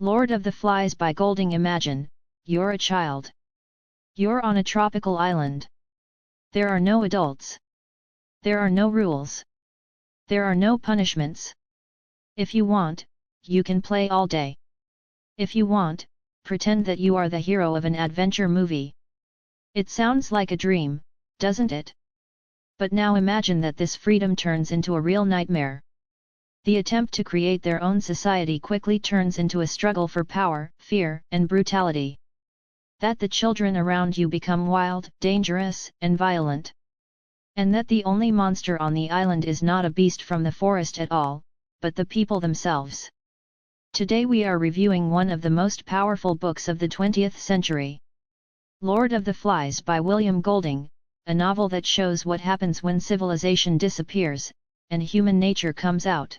Lord of the Flies by Golding. Imagine, you're a child. You're on a tropical island. There are no adults. There are no rules. There are no punishments. If you want, you can play all day. If you want, pretend that you are the hero of an adventure movie. It sounds like a dream, doesn't it? But now imagine that this freedom turns into a real nightmare. The attempt to create their own society quickly turns into a struggle for power, fear, and brutality. That the children around you become wild, dangerous, and violent. And that the only monster on the island is not a beast from the forest at all, but the people themselves. Today we are reviewing one of the most powerful books of the 20th century. Lord of the Flies by William Golding, a novel that shows what happens when civilization disappears, and human nature comes out.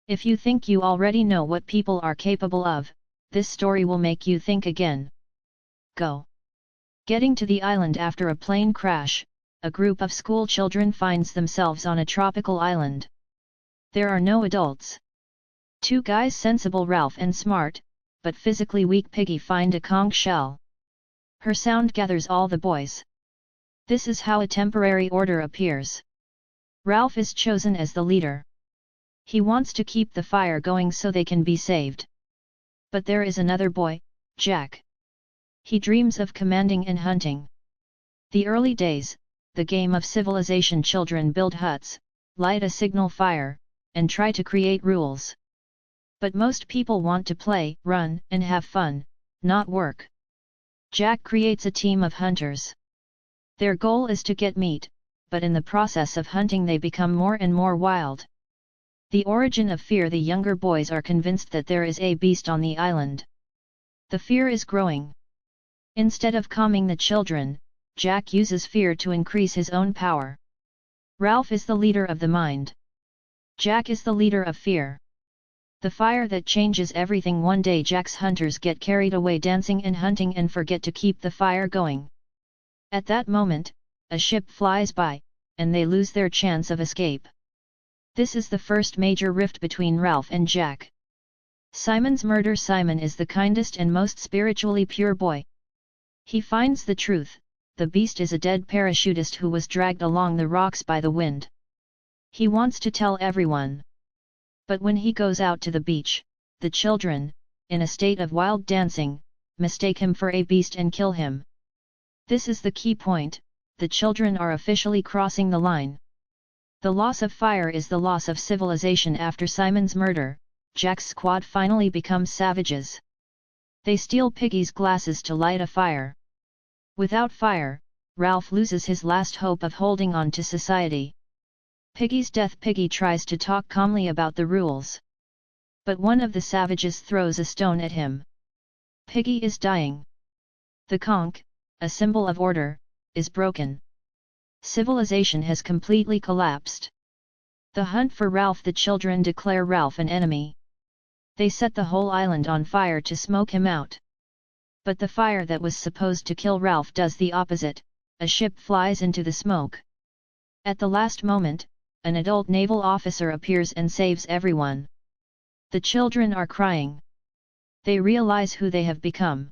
If you think you already know what people are capable of, this story will make you think again. Go. Getting to the island after a plane crash, a group of school children finds themselves on a tropical island. There are no adults. Two guys, sensible Ralph and smart, but physically weak Piggy, find a conch shell. Her sound gathers all the boys. This is how a temporary order appears. Ralph is chosen as the leader. He wants to keep the fire going so they can be saved. But there is another boy, Jack. He dreams of commanding and hunting. The early days, the game of civilization. Children build huts, light a signal fire, and try to create rules. But most people want to play, run, and have fun, not work. Jack creates a team of hunters. Their goal is to get meat, but in the process of hunting they become more and more wild. The origin of fear. The younger boys are convinced that there is a beast on the island. The fear is growing. Instead of calming the children, Jack uses fear to increase his own power. Ralph is the leader of the mind. Jack is the leader of fear. The fire that changes everything. One day Jack's hunters get carried away dancing and hunting and forget to keep the fire going. At that moment, a ship flies by, and they lose their chance of escape. This is the first major rift between Ralph and Jack. Simon's murder. Simon is the kindest and most spiritually pure boy. He finds the truth. The beast is a dead parachutist who was dragged along the rocks by the wind. He wants to tell everyone. But when he goes out to the beach, the children, in a state of wild dancing, mistake him for a beast and kill him. This is the key point: the children are officially crossing the line. The loss of fire is the loss of civilization. After Simon's murder, Jack's squad finally becomes savages. They steal Piggy's glasses to light a fire. Without fire, Ralph loses his last hope of holding on to society. Piggy's death. Piggy tries to talk calmly about the rules. But one of the savages throws a stone at him. Piggy is dying. The conch, a symbol of order, is broken. Civilization has completely collapsed. The hunt for Ralph. The children declare Ralph an enemy. They set the whole island on fire to smoke him out. But the fire that was supposed to kill Ralph does the opposite. A ship flies into the smoke. At the last moment, an adult naval officer appears and saves everyone. The children are crying. They realize who they have become.